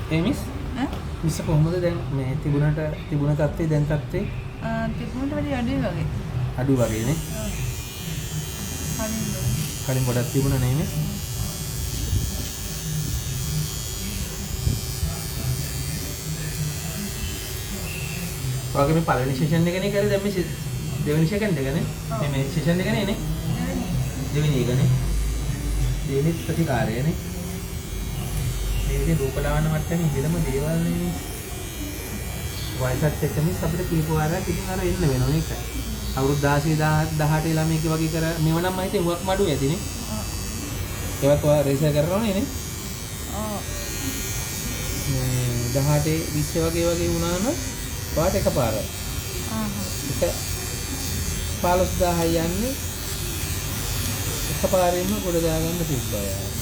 Miss ඈ miss කොහොමද දැන් මේ තිබුණ තත්ත්වේ දැන් තත්ත්වේ තිබුණට වැඩි අඩුයි වගේ. අඩු වගේනේ. කලින් ගොඩක් තිබුණා නේ මිස්. ඔයාගේ මේ පළවෙනි සෙෂන් එකනේ කරේ දැන් මේ දෙවෙනි සෙකන්ඩ් එකනේ. මේ සෙෂන් එකනේ නේ. දෙවෙනි එකනේ. දෙවෙනි ප්‍රතිකාරයනේ. මේකේ රූපලාවන්‍ය මට්ටමේ ඉහළම දේවල් නේ. වයසත් එක්ක මිස් අපිට කීප වාරයක් ඉතින් අර එන්න වෙනවා මේක. අවුරුදු 16 18 ළමයික වගේ කර මේව නම් මම හිතේ හුවක් මඩු ඇතිනේ. ඒවත් ඔයා රේසර් කරනවනේ නේ. ඔව්. මේ 18 20 වගේ වුණාම ඔයාට එකපාරයි. එක 15000 යන්නේ එකපාරින්ම ගොඩ දාගන්න තිබ්බා යාර.